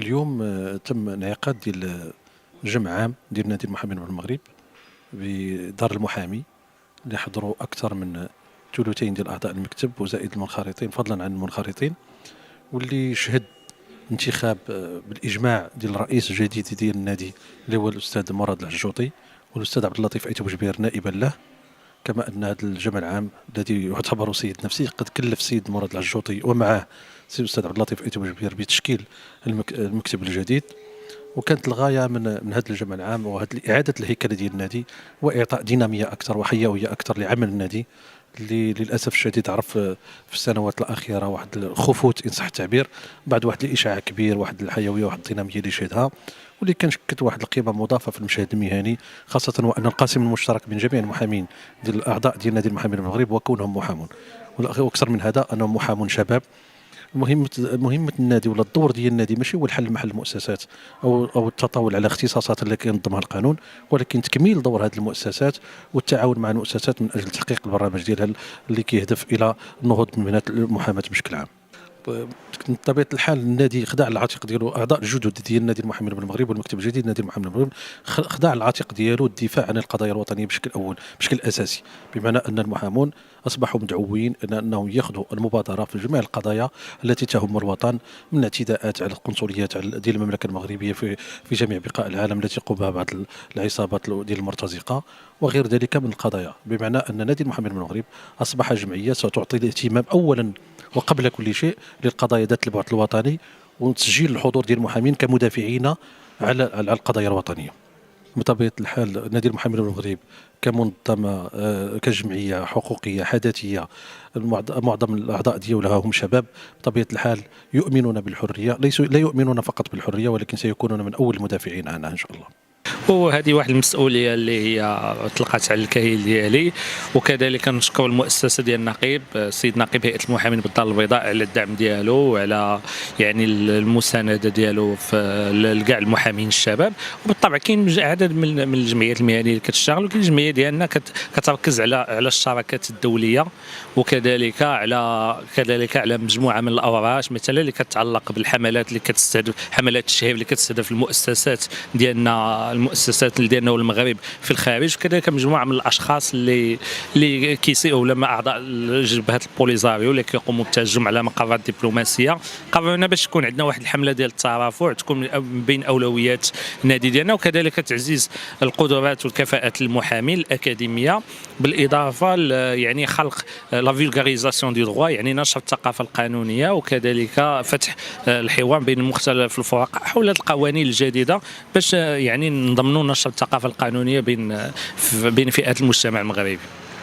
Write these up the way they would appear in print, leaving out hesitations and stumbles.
اليوم تم انعقاد ديال جمع عام ديال نادي المحامين بالمغرب بدار المحامي، اللي حضروا أكثر من ثلثين ديال أعضاء المكتب وزائد المنخرطين فضلا عن المنخرطين، واللي شهد انتخاب بالإجماع ديال الرئيس الجديد ديال النادي اللي هو الأستاذ مراد العجوطي والأستاذ عبد اللطيف أيتو بوجبير نائبا له. كما أن هذا الجمع العام الذي يعتبر سيد نفسي قد كلف سيد مراد العجوطي ومعه سيد الأستاذ عبد اللطيف أيتو بوجبير بتشكيل المكتب الجديد. وكانت الغايه من هذا الجمع العام وهذه اعاده الهيكله ديال النادي واعطاء ديناميه اكثر وحيويه اكثر لعمل النادي، اللي للاسف الشديد عرف في السنوات الاخيره واحد الخفوت ان صح التعبير، بعد واحد الاشعاع كبير، واحد الحيويه واحد الديناميه اللي شهدها، واللي كان شكلت واحد القيمه مضافه في المشهد المهني، خاصه وان القاسم المشترك بين جميع المحامين ديال الاعضاء ديال نادي المحامين المغرب وكونهم محامون، واكثر من هذا انهم محامون شباب. مهمة النادي ولا الدور ديال النادي ماشي هو الحل محل المؤسسات او التطاول على اختصاصات اللي كينظمها القانون، ولكن تكميل دور هذه المؤسسات والتعاون مع المؤسسات من اجل تحقيق البرنامج ديالها اللي كيهدف الى النهوض من مهنة المحاماة بشكل عام. بطبيعه الحال النادي خضع العتيق ديالو، اعضاء الجدد ديال نادي المحامين بالمغرب والمكتب الجديد نادي المحامين بالمغرب خضع العتيق ديالو الدفاع عن القضايا الوطنيه بشكل اساسي، بمعنى ان المحامون اصبحوا مدعوين انهم ياخذوا المبادره في جميع القضايا التي تهم الوطن، من اعتداءات على القنصليات ديال المملكه المغربيه في جميع بقاع العالم التي يقوم بها بعض العصابات ديال المرتزقه وغير ذلك من القضايا، بمعنى ان نادي المحامين بالمغرب اصبح جمعيه ستعطي الاهتمام اولا وقبل كل شيء للقضايا ذات البعد الوطني وتسجيل الحضور ديال المحامين كمدافعين على القضايا الوطنيه. بطبيعه الحال نادي المحامين بالمغرب كمنظمه كجمعيه حقوقيه حدثيه، معظم الاعضاء ديالها هم شباب، بطبيعه الحال يؤمنون بالحريه، لا يؤمنون فقط بالحريه ولكن سيكونون من اول المدافعين عنها ان شاء الله. وهذه واحد المسؤوليه اللي هي طلقت على الكاهل ديالي، وكذلك نشكر المؤسسه ديال النقيب السيد نقيب هيئه المحامين بالدار البيضاء على الدعم ديالو وعلى يعني المسانده ديالو في كاع المحامين الشباب. وبالطبع كاين عدد من الجمعيات المهنيه اللي كتشتغل، وكاين الجمعيه ديالنا كتركز على الشراكات الدوليه، وكذلك على مجموعه من الاوراق مثلا اللي كتعلق بالحملات اللي كتستهدف حملات الشهير اللي كتستهدف المؤسسات ديالنا والمغرب في الخارج، وكذلك مجموعه من الاشخاص اللي كيسيئوا لما اعضاء جبهه البوليزاريو اللي كيقوموا بالتهجم على مقرات دبلوماسيه. قررنا باش تكون عندنا واحد الحمله ديال الترافع تكون من بين اولويات النادي ديالنا، وكذلك تعزيز القدرات والكفاءات المحامين الاكاديميه، بالاضافه يعني خلق لا فولغاريزاسيون دي دروا، يعني نشر الثقافه القانونيه، وكذلك فتح الحوار بين مختلف الفرق حول القوانين الجديده باش يعني نضمنوا نشر الثقافه القانونيه بين فئات المجتمع المغربي.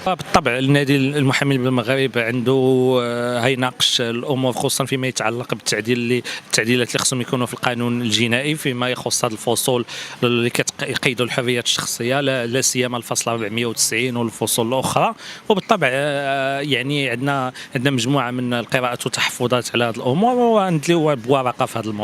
بالطبع النادي المحامين بالمغرب عنده هيناقش الامور خصوصا فيما يتعلق التعديلات اللي خصهم يكونوا في القانون الجنائي فيما يخص هذه الفصول اللي كيقيدوا الحريات الشخصيه، لا سيما الفصل 490 والفصول الاخرى. وبالطبع يعني عندنا مجموعه من القراءات والتحفظات على هذه الامور، وندليو بورقه في هذا الموضوع.